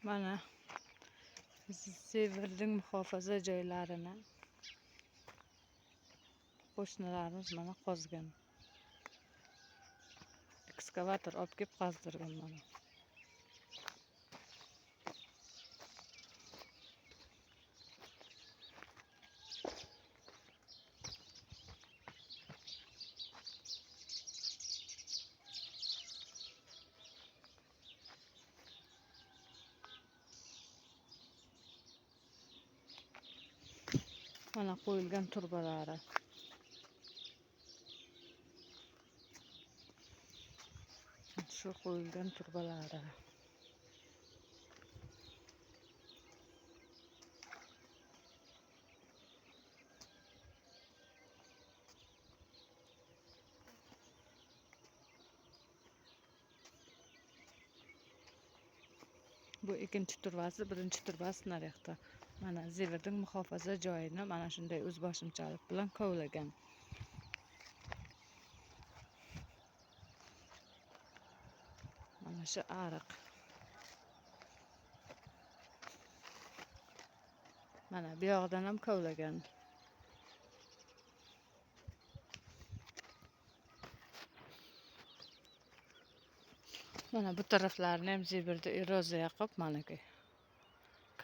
Mana Sevirning muhofaza joylarini qo'shnilarimiz mana qozgan. Ekskavator olib kelib qazdirgan mana. Mana qo'yilgan turbalari. Shu qo'yilgan turbalari. Bu ikkinchi turbasi, birinchi turbasi naryoqda. Mana Sevirning muhofaza joyini mana shunday o'zboshimchalik bilan kovlagan. Mana shu ariq. Mana bu yoqdan ham kovlagan. Mana bu taraflarni ham Sevirda eroziya qilib, manaki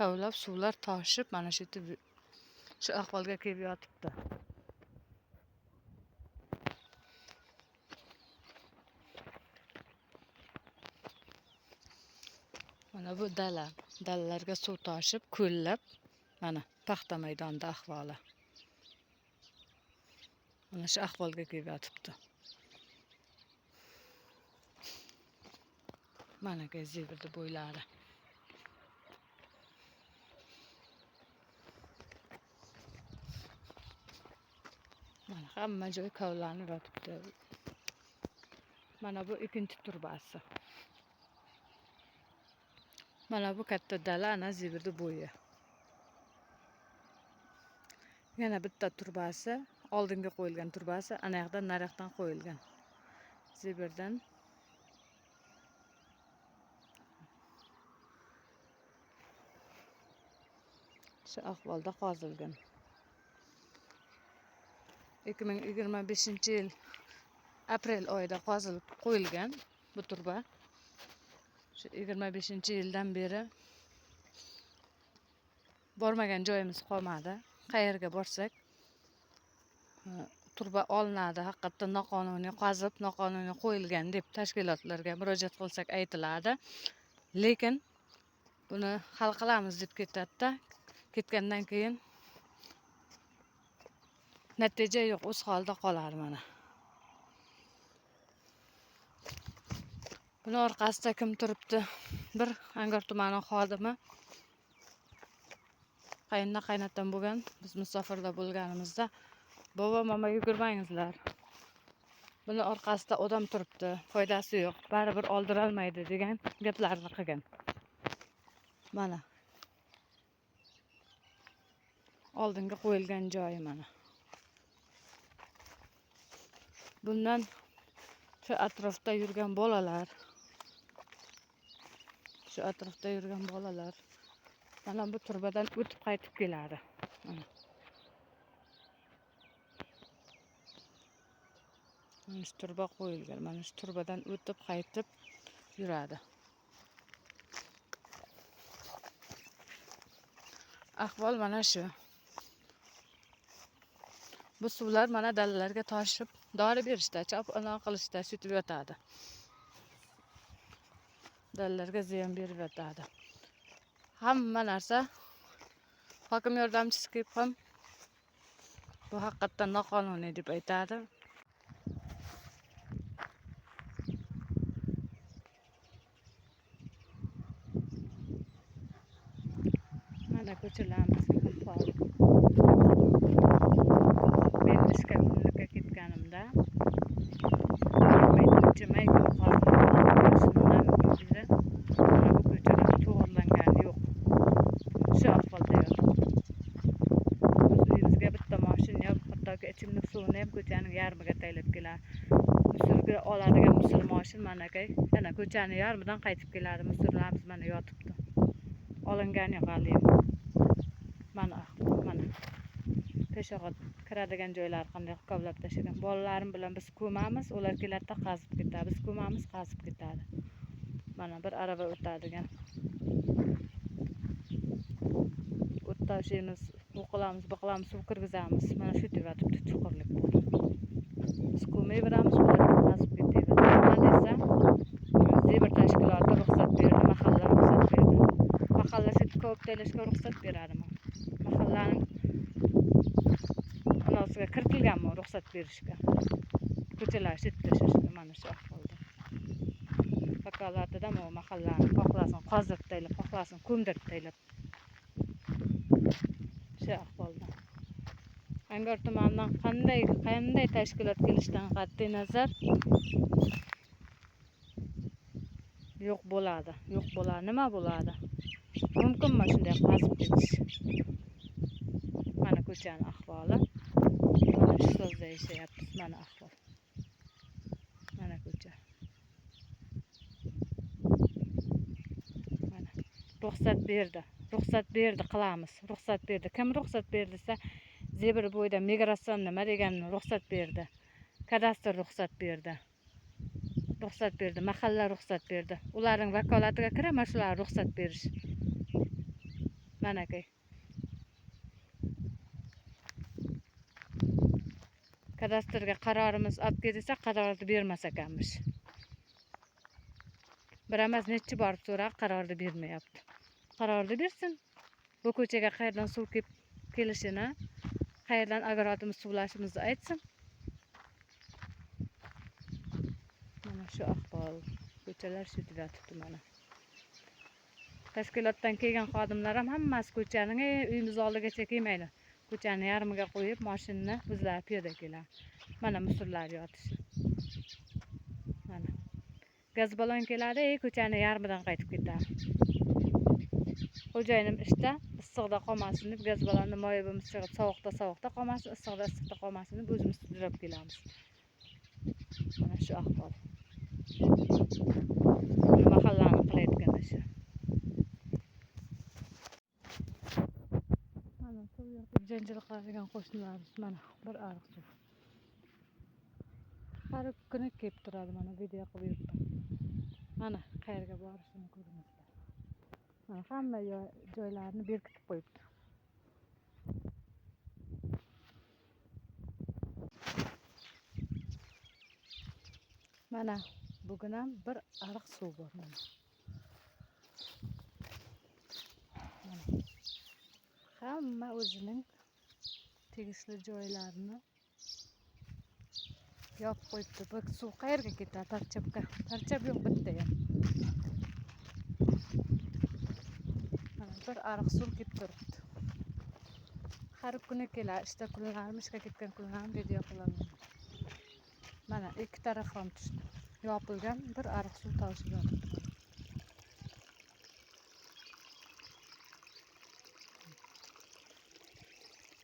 kovlab suvlar toshib, mana shu ahvolga kelib yotibdi. Mana bu dalalarga suv toshib, ko'llab, mana paxta maydonida ahvoli. Mana shu ahvolga kelib yotibdi. Mana Sevirda bo'ylari. Mana hamma joy kovlanib yotibdi. Mana bu ikkinchi turbasi. Mana bu katta dala ana Sevirda bo'yi. Yana bitta turbasi, oldinga qo'yilgan turbasi, ana yoqdan naryoqdan qo'yilgan. Sevirdan shu ahvolda qozilgan. 2025-yil aprel oyida qozilib qo'yilgan bu turba. Shu 25-yildan beri bormagan joyimiz qolmadi. Qayerga borsak, turba olinadi, haqiqatdan noqonuniy qazib, noqonuniy qo'yilgan deb tashkilotlarga murojaat qilsak aytiladi. Lekin buni hal qilamiz deb ketadi-da, ketgandan keyin natija yo'q, o'z holida qolar mana. Buni orqasida kim turibdi? Bir Angor tumani xodimi. Qaynatam bo'lgan, biz musofirda bo'lganimizda, "Bobo, mama yugurmangizlar. Buni orqasida odam turibdi, foydasi yo'q, baribir oldirolmaydi" degan gaplarni qilgan. Mana oldinga qo'yilgan joyi mana. Bundan shu atrofda yurgan bolalar, mana bu turbadan o'tib qaytib keladi. Mana shu turba qo'yilgan, mana shu turbadan o'tib qaytib yuradi. Ahvol mana shu. Bu suvlar mana dalalarga toshib, dori berishda, chop-aloq qilishda sutib yotadi. Dalalarga ziyon berib yotadi. Hamma narsa hokim yordamchisi kelib ham bu haqiqatdan noqonuniy deb aytadi. Mana ko'chalarimizni ahvoli. Men ishga kunlikka ketganimda may kun qoldim. Shundan beri mana bu ko'chalar to'g'irlangani yo'q. Shu ahvolda yotibdi. O'z uyimizga bitta mashina yo'q, hattoki ichimlik suvini ham ko'chaning yarmiga taylab keladi. Musulga oladigan musul mashin mana yana ko'chaning yarmidan qaytib keladi. Musullarimiz mana yotibdi. olingan yo'q hali. Mana peshoqqa kiradigan joylar qanday kovlab tashlagan. Bolalarim bilan biz ko'mamiz, ular keladida qazib ketadi. Biz ko'mamiz, qazib ketadi. Mana bir araba o'tadigan. O'tashimiz, o'qilamiz, biqilamiz, suv kirgizamiz. Mana shu tepatibdi chuqurlik bor. Biz ko'may beramiz, ular qazib ketadi. Nima desam, zebir tashkiloti ruxsat berdi, mahalla ruxsat berdi. Mahalla shu ko'ptaylashga ruxsat beradimi? Mahallaning anosiga kiritilganmi ruxsat berishga? Ko'chalar chetlashishga mana shu ahvolda. Vakolatida o mahallani xohlasin qazib taylab, xohlasin ko'mdirib taylab. Shu ahvolda. Angor tumanidan qanday tashkilot kelishidan qat'iy nazar yo'q bo'ladi. Nima bo'ladi? Mumkinmi shunday qazib ketish? Mana ko'chaning ahvoli. Mana shu sozda yashayapmiz. Mana ahvol. Mana ko'cha. Mana ruxsat berdi qilamiz. Ruxsat berdi. Kim ruxsat berdi desa, zebir bo'yida migratsion nima deganini ruxsat berdi. Kadastr ruxsat berdi. Mahalla ruxsat berdi. Ularning vakolatiga kiraman shular ruxsat berish. Mana kay. Kadastrga qarorimiz olib kelsa, qarorni bermas ekanmiz. Biramiz necha bor so'rab qarorni bermayapti. Qarorni bersin. Bu ko'chaga qayerdan suv kelishini, qayerdan agarotimiz suvlashimizni aytsin. Mana shu ahvol. Ko'chalar shu tuyatibdi mana. Tashkilotdan kelgan xodimlar ham hammasi ko'chaning uyimiz oldigacha kelmaydi. Ko'chani yarmiga qo'yib, mashinani bizlar piyoda keladi. Mana musullar yotishi. Mana. Gaz balon keladi, ko'chani yarmidan qaytib ketadi. Xo'jayinim ishda issiqda qolmasin deb gaz balonni moyibimiz chiqib, sovuqda qolmasin, issiqda qolmasin deb o'zimiz sudrab kelamiz. Mana shu ahvol. Mahallani qilayotgan ishi. Mana suv yoqib janjal qiladigan qo'shnilarimiz mana bir ariq suv. Har kuni kelib turadi, mana video qilib yuribman. Mana qayerga borishini ko'ringizlar. Mana hamma joylarni berkitib qo'yibdi. Mana bugun ham bir ariq suv bor mana. Hamma o'zining tegishli joylarini yopib qo'yibdi. Bu suv qayerga ketadi? Tarchabga. Tarchab yo'q bitta ham. Mana bir ariq suv kelib turibdi. Har kuni keladi, ishda kunlarim, ishga ketgan kunlarim video qilaman. Mana ikki taraf ham tushdi. Yopilgan bir ariq suv toshib yotibdi.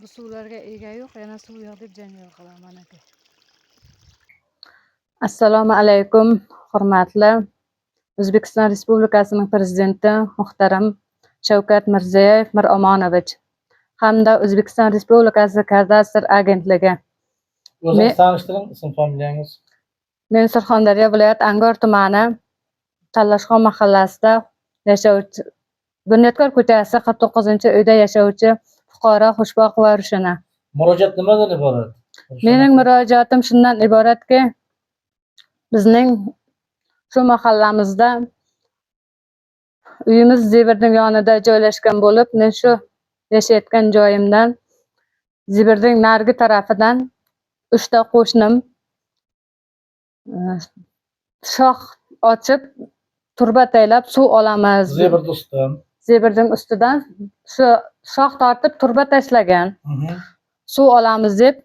Bu suvlarga ega yo'q, yana suv yo'q deb janjal qilaman aka. Assalomu alaykum, hurmatli O'zbekiston Respublikasining prezidenti muhtaram Shavkat Mirziyoyev Miromonovich hamda O'zbekiston Respublikasi Kadastr agentligi. O'zingizni tanishtiring, ism familiyangiz? Men Surxondaryo viloyat Angor tumani Tallashxon mahallasida yashovchi, Bunyodkor ko'chasi 49-uyda yashovchi fuqaro Xushboqova Rushina. Murojaat nimadan iborat? Mening murojaatim shundan iboratki, bizning shu mahallamizda uyimiz Zebirning yonida joylashgan bo'lib, men shu yashayotgan joyimdan Zebirning narigi tarafidan 3 ta qo'shnim shox ochib, turba taylab suv olamiz. Zebirning ustidan shu shox tortib turba tashlagan. Suv olamiz deb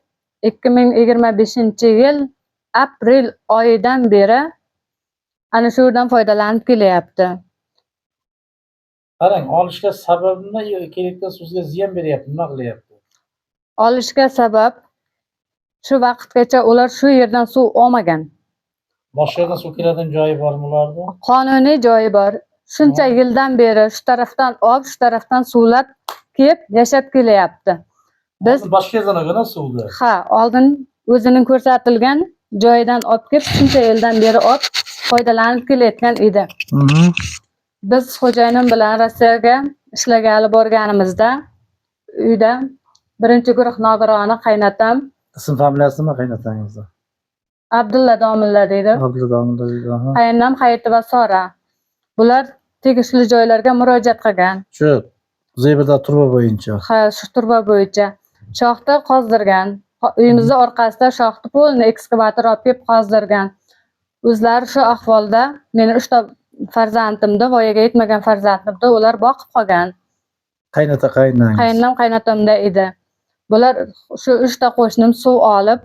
2025-yil aprel oyidan beri ana shu yerdan foydalanib kelyapti. Qarang, olishga sabab nima? Kerakli suvga ziyon beryapti, nima qilyapti? Olishga sabab shu vaqtgacha ular shu yerdan suv olmagan. Boshqa yerdan suv keladigan joyi bormi ularda? Qonuniy joyi bor. shuncha yildan beri shu tarafdan olib, shu tarafdan suvlab kelib yashab kelyapti. Biz Başka yerden kadar suvdu. oldin o'zining ko'rsatilgan joyidan olib kelib, shuncha yildan beri olib foydalanib kelayotgan edi. Biz xo'jayinim bilan Rossiyaga ishlagani borganimizda uyda birinchi guruh nogironi qaynatam İsim familiyasi nima qaynatangizni? Abdulla domilla deydi. Abdulla domilla deydi. Qaynonam Hayiti va Sora. Bular tegishli joylarga murojaat qilgan. Shu Zeybirda turba bo'yicha. Shu turba bo'yicha shoxni qozdirgan. Uyimizni orqasida shoxni polni ekskavator olib kelib qozdirgan. O'zlari shu ahvolda meni 3 ta farzandimni, voyaga yetmagan farzandimni ular boqib qolgan. Qaynota qaynangiz. Qaynonam qaynotamda edi. Bular shu 3 ta qo'shnim suv olib,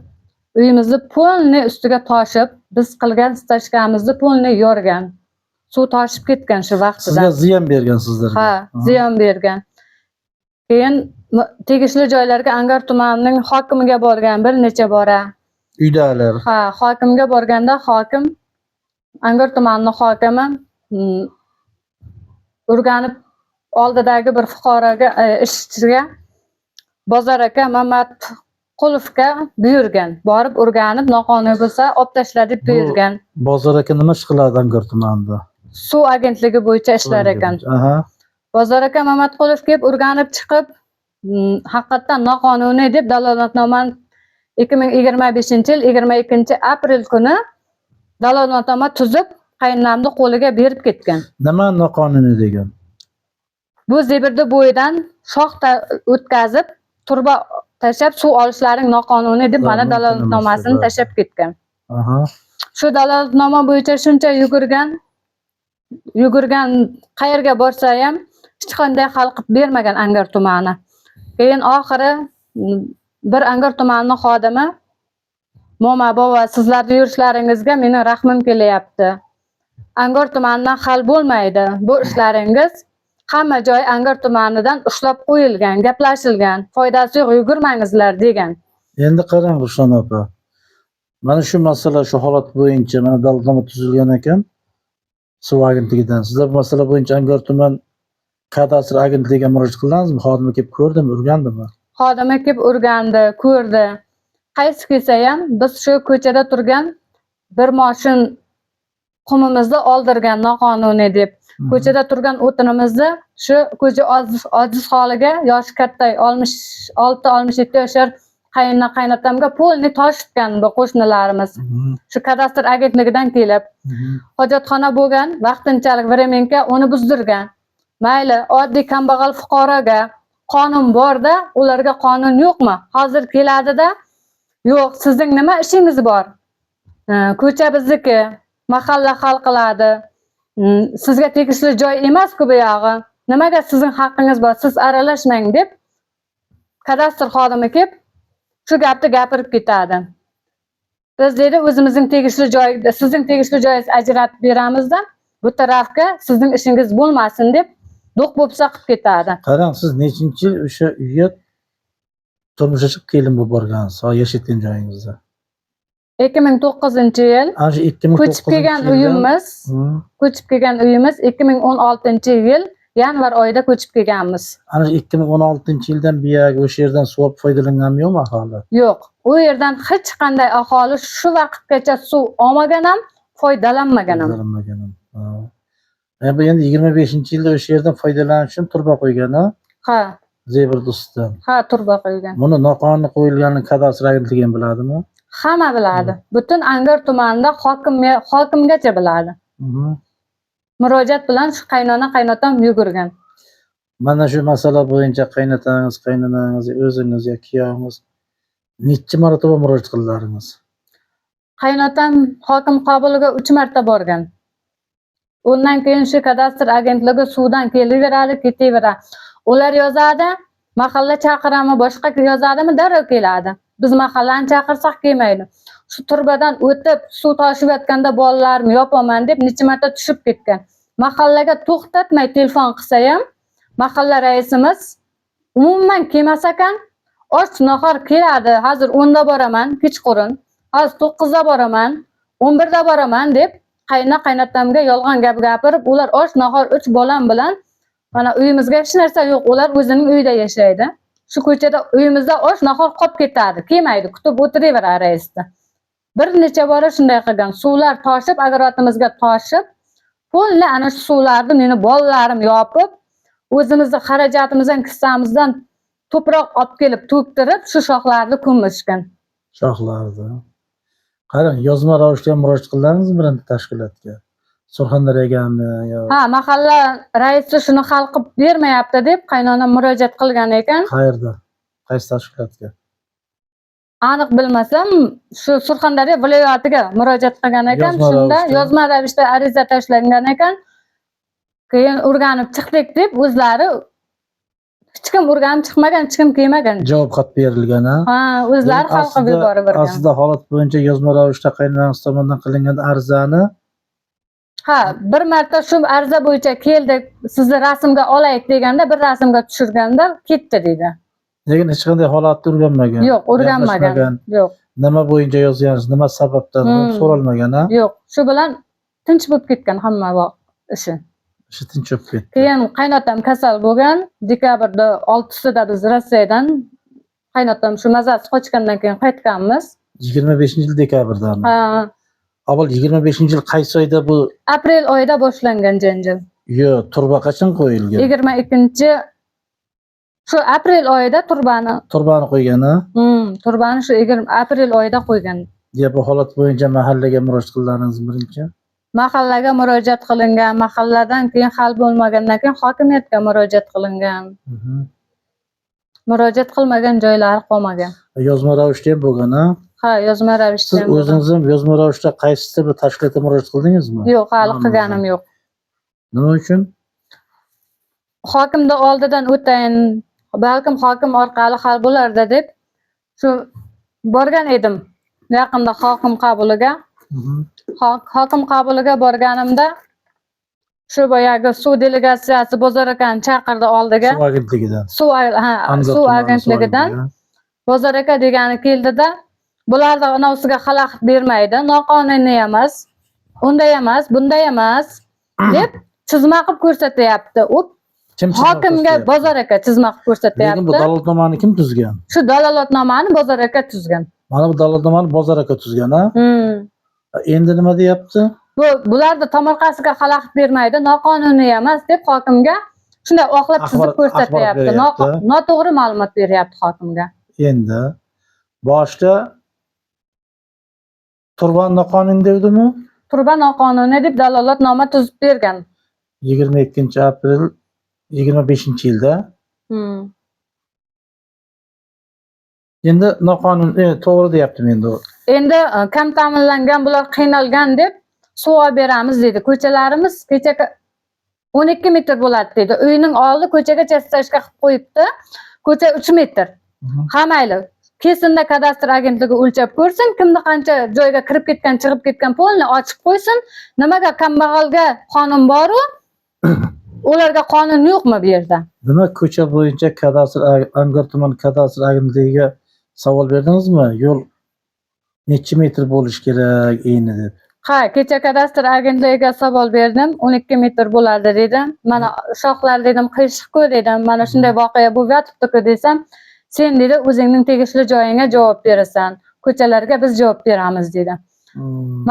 uyimizni polni ustiga toshib, biz qilgan stachkamizni polni yorgan. Suv toshib ketgan shu vaqtida. Sizga ziyon bergan sizlarga. Ziyon bergan. Keyin tegishli joylarga Angor tumanining hokimiga borgan bir necha bora. Uydalar. Hokimga borganda hokim Angor tumanining hokimi Urganib oldidagi bir fuqaroga ishchiga Bozor aka Mamatqulovga buyurgan. Borib Urganib noqonuniy bo'lsa olib tashla deb buyurgan. Bozor aka nima ish qiladi Angor tumanida? Suv agentligi bo'yicha ishlar ekan. Bozor aka Mamatqulov kelib Urganib chiqib, haqiqatan noqonuniy deb dalolatnomani 2025-yil 22-aprel kuni dalolatnoma tuzib, qaynonamning qo'liga berib ketgan. Nima noqonuniy degan? Bu Zebirda bo'yidan shox o'tkazib, turba tashab suv olishlaring noqonuniy deb mana dalolatnomasini tashab ketgan. Shu dalolatnoma bo'yicha shuncha yugurgan qayerga borsa ham hech qanday hal qilib bermagan Angor tumani. Keyin oxiri bir Angor tumanining xodimi "Mo'ma bova, sizlarning yurishlaringizga meni rahmim kelyapti. Angor tumanidan hal bo'lmaydi. Bu ishlaringiz hamma joy Angor tumanidan ushlab qo'yilgan, gaplashilgan. Foydasi yo'q, yugurmangizlar" degan. Endi qarang Rushon opa. Mana shu masala, shu holat bo'yicha mana dalolatnoma tuzilgan ekan. Suv agentligidan. Sizlar bu masala bo'yicha Angor tuman kadastr agentligiga murojaat qildingizmi? Xodimi kelib ko'rdimi, o'rgandimi? Xodimi kelib o'rgandi, ko'rdi. Qaysi kelsa ham biz shu ko'chada turgan bir moshin qumimizni oldirgan noqonuniy deb. Ko'chada turgan o'tinimizni shu ko'cha ojiz holiga yoshi katta 66-67 yoshlar qaynotamga polni toshitgan bu qo'shnilarimiz. Shu kadastr agentligidan kelib. Hojatxona bo'lgan, vaqtinchalik vremenka uni buzdirgan. Mayli, oddiy kambag'al fuqaroga qonun bor-da, ularga qonun yo'qmi? Hozir keladi-da, yo'q, sizning nima ishingiz bor? Ko'cha bizniki, mahalla hal qiladi. Sizga tegishli joy emas-ku bu yog'i. Nimaga sizning haqqingiz bor? Siz aralashmang deb kadastr xodimi kelib shu gapni gapirib ketadi. Biz deydi o'zimizning tegishli joyda, sizning tegishli joyingizni ajratib beramiz-da, bu tarafga sizning ishingiz bo'lmasin deb do'q bo'lsa qilib ketadi. Qarang, siz nechinchi yil o'sha uyga turmushga chiqib kelin bo'lib borgansiz, yashayotgan joyingizda? 2009-yil. Ana shu 2009 ko'chib kelgan uyimiz 2016-yil yanvar oyida ko'chib kelganmiz. Ana 2016-yildan buyoq o'sha yerdan suv olib foydalanganmi yo'qmi aholi? Yo'q. U yerdan hech qanday aholi shu vaqtgacha suv olmagan ham, foydalanmagan ham. Bu endi 25-yilda o'sha yerdan foydalanish uchun turba qo'ygan, ha? Zeybirda ustidan. Turba qo'ygan. Buni noqonuniy qo'yilganini kadastr agentligi ham biladimi? Hamma biladi. Butun Angor tumanida hokimgacha biladi. Murojaat bilan shu qaynotam yugurgan. Mana shu masala bo'yicha qaynotangiz, qaynonangiz, o'zingiz yoki kuyovingiz necha marotaba murojaat qildilaringiz? Qaynotam hokim qabuliga 3 marta borgan. Undan keyin shu kadastr agentligi suvdan kelaveradi, ketaveradi. Ular yozadi, mahalla chaqirami, boshqa yozadimi, darrov keladi. Biz mahallani chaqirsak kelmaydi. Shu turbadan o'tib, suv toshib yotganda bolalarimni yopaman deb necha marta tushib ketgan. Mahallaga to'xtatmay telefon qilsa ham, mahalla raisimiz umuman kelmas ekan. Och nahor keladi, hozir 10 da boraman, kechqurun. Hozir 9 da boraman, 11 da boraman deb qaynotamga yolg'on gap gapirib, ular osh nahor 3 bolam bilan mana uyimizga hech narsa yo'q. Ular o'zining uyida yashaydi. Shu ko'chada uyimizda osh nahor qolib ketadi. Kelmaydi, kutib o'tiraveradi raisni. Bir necha bora shunday qilgan. Suvlar toshib, agrotimizga toshib, to'la ana shu suvlarni meni bolalarim yopib, o'zimizning xarajatimizdan, kissamizdan to'proq olib kelib to'ktirib, shu shoxlarni ko'mishgan. Shoxlarni. Qarang, yozma ravishda ham murojaat qildingizmi birinchi tashkilotga? Surxondaryogami yo? Ha, mahalla raisi shuni hal qilib bermayapti deb qaynonam murojaat qilgan ekan. Qayerda? Qaysi tashkilotga? Aniq bilmasam, shu Surxondaryo viloyatiga murojaat qilgan ekan. Shunda yozma ravishda ariza tashlangan ekan. Keyin o'rganib chiqdik deb o'zlari hech kim o'rganib chiqmagan, hech kim kelmagan. Javob xat berilgan, ha? Ha, o'zlari hal qilib yuborib bergan. Aslida holat bo'yicha yozma ravishda qaynonangiz tomonidan qilingan arizani ha, bir marta shu ariza bo'yicha keldik, sizni rasmga olaylik deganda, bir rasmga tushirganda ketdi dedi. Lekin hech qanday holatni o'rganmagan. Yo'q, o'rganmagan. Yo'q. Nima bo'yicha yozgansiz, nima sababdan so'ralmagan, ha? Yo'q, shu bilan tinch bo'lib ketgan hamma ishi. Ishi tinch bo'lib ketdi. Keyin qaynotam kasal bo'lgan, dekabrda 6-sida biz Rossiyadan qaynotam shu mazasi qochgandan keyin qaytganmiz. 25-yil dekabrdan. Ha. Avval 25-yil qaysi oyda bu? Aprel oyida boshlangan janjal. Yo'q, turba qachon qo'yilgan? 22 shu aprel oyida turbani qo'ygan, ha? Turbani shu 20 aprel oyida qo'ygan. Ya bu holat bo'yicha mahallaga murojaat qildingiz birinchi? Mahallaga murojaat qilingan, mahalladan keyin hal bo'lmagandan keyin hokimiyatga murojaat qilingan. Murojaat qilmagan joylari qolmagan. Yozma ravishda ham bo'lgan, ha? Ha, yozma ravishda ham. Siz o'zingiz ham yozma ravishda qaysi bir tashkilotga murojaat qildingizmi? Yo'q, hali qilganim yo'q. Nima uchun? Hokimda oldidan o'tayin, balkim hokim orqali hal bo'lardi deb shu borgan edim. Yaqinda hokim qabuliga. Hokim qabuliga borganimda shu boyagi suv delegatsiyasi Bozor akani chaqirdi oldiga. Suv agentligidan. Suv agentligidan. Bozor aka degani keldida, bularda anavsiga xalaqit bermaydi, noqonuniy emas, unday emas, bunday emas deb chizma qilib ko'rsatyapti. U hokimga Bozor aka chizma qilib ko'rsatyapti. Lekin bu dalolatnomani kim tuzgan? Shu dalolatnomani Bozor aka tuzgan. Mana bu dalolatnomani Bozor aka tuzgan, ha? Endi nima deyapti? Bularda tomorqasiga xalaqit bermaydi, noqonuniy emas deb hokimga shunday oqlab chizib ko'rsatyapti. Noto'g'ri ma'lumot beryapti hokimga. Endi boshda turba noqonuniy devdimi? Turba noqonuniy deb dalolatnoma tuzib bergan. 22-aprel 25-yilda. Endi noqonuniy to'g'ri deyaptimi endi u? Endi kam ta'minlangan bular qiynalgan deb suv olib beramiz dedi. Ko'chalarimiz kechaga 12 metr bo'ladi dedi. Uyning oldi ko'chagacha stashka qilib qo'yibdi. Ko'cha 3 metr. Ha mayli. Kesinda kadastr agentligi o'lchab ko'rsin, kimni qancha joyga kirib ketgan, chiqib ketgan polni ochib qo'ysin. Nimaga kambag'alga qonun bor-u, ularga qonun yo'qmi bu yerda? Demak, ko'cha bo'yicha kadastr Angor tuman kadastr agentligiga savol berdingizmi? Yo'l necha metr bo'lish kerak eni deb? Ha, kecha kadastr agentligiga savol berdim. 12 metr bo'ladi dedim. Mana shoxlar dedim, qiyshiq-ku dedim. Mana shunday voqea bo'lyapti-ku desam, sen dedi o'zingning tegishli joyingga javob berasan. Ko'chalarga biz javob beramiz dedi.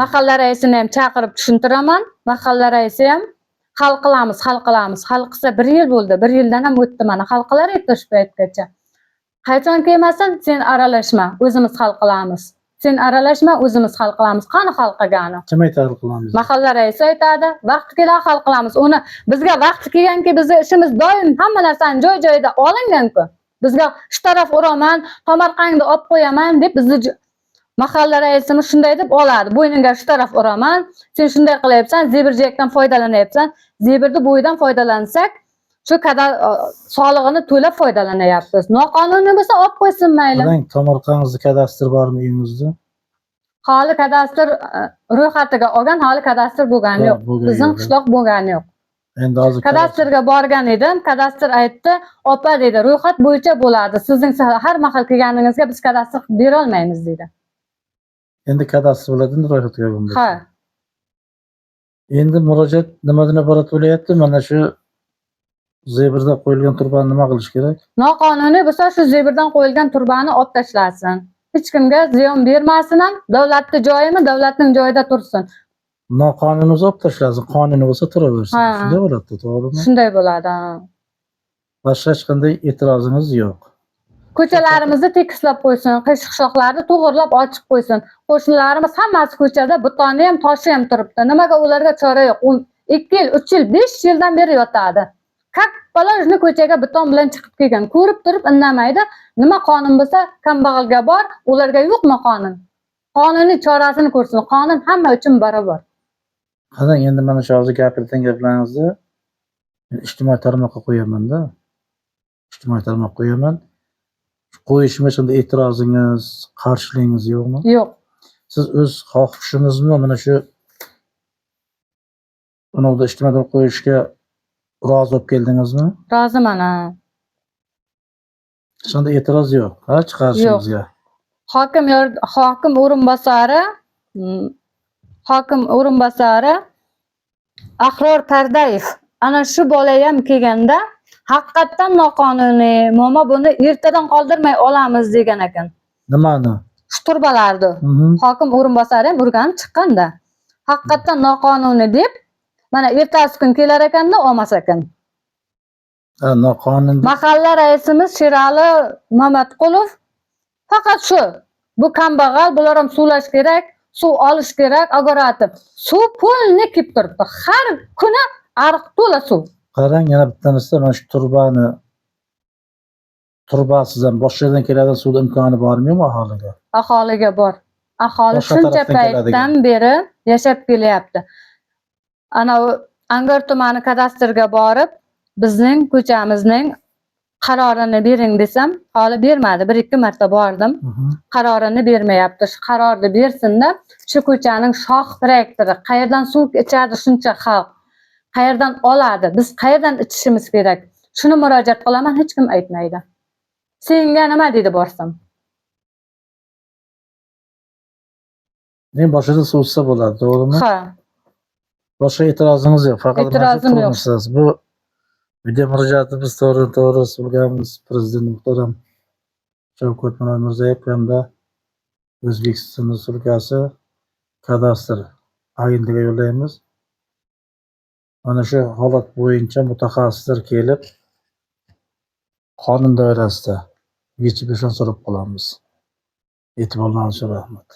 Mahalla raisini ham chaqirib tushuntiraman. Mahalla raisi ham hal qilamiz. Hal qilsa 1 yil bo'ldi. 1 yildan ham o'tdi mana. Hal qilar edi shu paytgacha. Qachon kelmasin, sen aralashma, o'zimiz hal qilamiz. Sen aralashma, o'zimiz hal qilamiz. Qani hal qilgani? Kim aytadi hal qilamiz? Mahalla raisi aytadi, vaqti kelsa hal qilamiz. Uni bizga vaqti kelganki, bizning ishimiz doim hamma narsani joy-joyida olingan-ku. Bizga shu taraf uraman, tomorqangni olib qo'yaman deb bizni mahalla raisimiz shunday deb oladi. Bo'yningga shu taraf uraman, sen shunday qilyapsan, zebirjakdan foydalanyapsan. Zebirni bo'yidan foydalansak, shu kadar solig'ini to'lab foydalanyapmiz. Noqonuniy bo'lsa olib qo'ysin mayli. Qarang, tomorqangizda kadastr bormi uyingizda? Hali kadastr ro'yxatiga olgan, hali kadastr bo'lgani yo'q. Bizning qishloq bo'lgani yo'q. Endi hozir kadastrga borgan edim. Kadastr aytdi, "Opa" dedi, "ro'yxat bo'yicha bo'ladi. Sizning har mahal kelganingizga biz kadastr bera olmaymiz" dedi. Endi kadastr bo'ladimi ro'yxatga bo'lmaydi? Ha. Endi murojaat nimadan iborat bo'lyapti? Mana shu zebrda qo'yilgan turbani nima qilish kerak? Noqonuniy bo'lsa shu zebrdan qo'yilgan turbani olib tashlasin. Hech kimga ziyon bermasin ham, davlatning joyimi davlatning joyida tursin. Noqonuniy bo'lsa olib tashlasin, qonuniy bo'lsa turaversin. Ha. Shunday bo'ladi, to'g'rimi? Shunday bo'ladi. Boshqa hech qanday e'tirozingiz yo'q. Ko'chalarimizni tekislab qo'ysin, qish-qishoqlarni to'g'irlab ochib qo'ysin. Qo'shnilarimiz hammasi ko'chada, butoni ham, toshi ham turibdi. Nimaga ularga chora yo'q? 2 yil, 3 yil, 5 yildan beri yotadi. Kappalajni ko'chaga beton bilan chiqib kelgan. Ko'rib turib indamaydi. Nima qonun bo'lsa, kambag'alga bor, ularga yo'qmi qonun? Qonuniy chorasini ko'rsin. Qonun hamma uchun barobar. Qarang, endi mana shu hozir gapirgan gaplaringizni men ijtimoiy tarmoqqa qo'yaman-da. Ijtimoiy tarmoqqa qo'yaman. Qo'yishimga shunday e'tirozingiz, qarshiligingiz yo'qmi? Yo'q. Siz o'z xohishingizmi mana shu uni ijtimoiy tarmoqqa qo'yishga rozi bo'lib keldingizmi? Roziman. Shunda e'tiroz yo'q, ha, chiqarishingizga. Hokim o'rinbosari Ahror Tardayev ana shu bola ham kelganda haqiqatdan noqonuniy, momo buni ertadan qoldirmay olamiz degan ekan. Nimani? Shu turbalarni. Hokim o'rinbosari ham urganib chiqqanda. Haqiqatdan noqonuniy deb mana ertasi kun kelar ekanda olmas ekan. Ha, noqonuniy. Mahalla raisimiz Sherali Mamatqulov faqat shu. Bu kambag'al, bular ham suvlash kerak, suv olish kerak, agoratib. Suv pulni kelib turibdi. Har kuni ariq to'la suv. Qarang, yana bittanisi mana shu turbasiz ham boshqa yerdan keladigan suvda imkoni bormi aholiga? Aholiga bor. Aholi Boshqa shuncha tarafdan paytdan beri yashab kelyapti. Ana Angor tumani kadastrga borib, bizning ko'chamizning qarorini bering desam, hali bermadi. 1-2 marta bordim. Qarorini bermayapti. Shu qarorni bersin-da, shu ko'chaning shoh traktori qayerdan suv ichadi shuncha xalq? Qayerdan oladi? Biz qayerdan ichishimiz kerak? Shuni murojaat qilaman, hech kim aytmaydi. Senga nima dedi borsam? Men boshida suvsa bo'ladi, to'g'rimi? Ha. Boshqa e'tirozingiz yo'q, faqat E'tirozim yo'q. Bu video murojaatimiz to'g'ri so'rganmiz prezident muhtaram Shavkat Mirziyoyev hamda O'zbekiston Respublikasi kadastr agentligiga yo'llaymiz. Mana shu holat bo'yicha mutaxassislar kelib qonun doirasida yechib so'rab qolamiz. E'tiborlaringiz uchun rahmat.